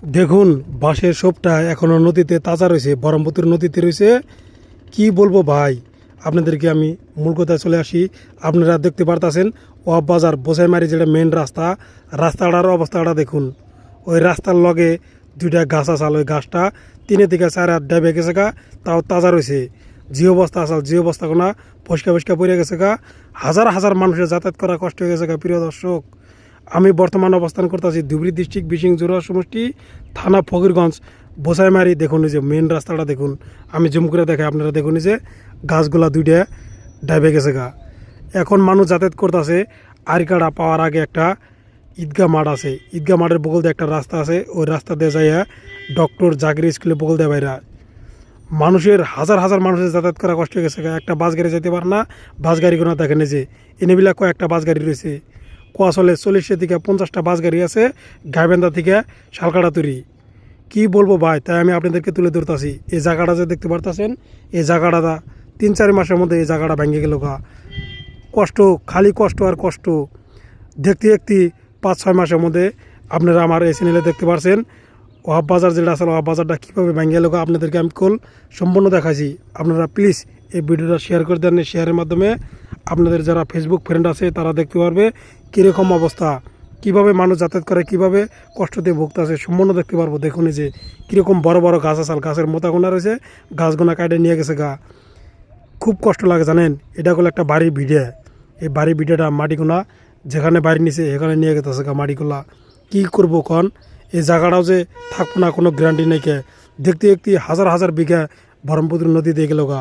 দেখুন বাঁশের শোপটা এখনো নদীতে তাজা রয়েছে, ব্রহ্মপুত্র নদীতে রয়েছে। কি বলবো ভাই, আপনাদেরকে আমি মূল কথায় চলে আসি। আপনারা দেখতে পারতাছেন ওয়াব বাজার বোসাইমারি যেটা মেন রাস্তাটার অবস্থাটা দেখুন। ওই রাস্তার লগে দুইটা গাছ আসাল, ওই গাছটা 3 থেকে 4 হাত ডেবে গেছে গা, তাও তাজা রয়েছে। যে অবস্থা আসাল, যে অবস্থা কোনা ফসকা ফসকা পড়ে গেছে গা, হাজার হাজার মানুষের যাতায়াত করা কষ্ট হয়ে গেছে গা। প্রিয় দর্শক, আমি বর্তমান অবস্থান করতেছি ধুবড়ী ডিস্ট্রিক্ট বিশিং জোড়া সমষ্টি থানা ফকিরগঞ্জ বোসাইমারি। দেখুন এই যে মেন রাস্তাটা দেখুন, আমি জুম করে দেখাই আপনারা দেখুন এই যে গাছগুলা দুইটা ডাইবে গেছে গা। এখন মানুষ যাতায়াত করতেছে। আরকাড়া পাওয়ার আগে একটা ঈদগাহ মাঠ আছে, ঈদগাহ মাঠের বগল দিয়ে একটা রাস্তা আছে, ওই রাস্তা দিয়ে যাইয়া ডক্টর জাকির স্কুলে বগল দেয় বাইরা। মানুষের হাজার হাজার মানুষের যাতায়াত করা কষ্ট হয়ে গেছে গা। একটা বাস গাড়ি যেতে পারে না, বাস গাড়ি কোনো দেখেন যে এনেবিলাক কয়েকটা বাস গাড়ি রয়েছে। কোয়াশলে 40 থেকে 50টা বাস গাড়ি আছে গাইবান্ধা থেকে শালকাটা তৈরি। কি বলবো ভাই, তাই আমি আপনাদেরকে তুলে ধরতেছি। এই জায়গাটা যে দেখতে পারতেছেন, এই জায়গাটা 3-4 মাসের মধ্যে এই জায়গাটা ভেঙে গেল গা। কষ্ট, খালি কষ্ট আর কষ্ট। দেখতে দেখতে 5-6 মাসের মধ্যে আপনারা আমার এই চ্যানেলে দেখতে পারছেন ওয়াব বাজার যেটা আসলে ওয়াব বাজারটা কীভাবে ভেঙে গেল গা। আপনাদেরকে আমি সম্পূর্ণ দেখাইছি। আপনারা প্লিজ এই ভিডিওটা শেয়ার করে দেন। শেয়ারের মাধ্যমে আপনাদের যারা ফেসবুক ফ্রেন্ড আছে তারা দেখতে পারবে কীরকম অবস্থা, কিভাবে মানুষ যাতায়াত করে, কিভাবে কষ্ট দিয়ে ভুগতে আছে, সম্পূর্ণ দেখতে পারবো। দেখুন যে কীরকম বড় বড় গাছ আসাল, গাছের মোতাগোনা রয়েছে, গাছগুনা কাটে নিয়ে গেছে গা। খুব কষ্ট লাগে জানেন। এটা হলো একটা বাড়ির ভিডিও। এই বাড়ির ভিডিওটা মাটিগুনা যেখানে বাড়ি নিছে এখানে নিয়ে গেতেছে গা মাটিগুলা। কী করবো কন, এই জায়গাটাও যে থাকবো না কোনো গ্যারান্টি নেই। দেখতে দেখতে হাজার হাজার বিঘা ব্রহ্মপুত্র নদী দিয়ে গেল গা।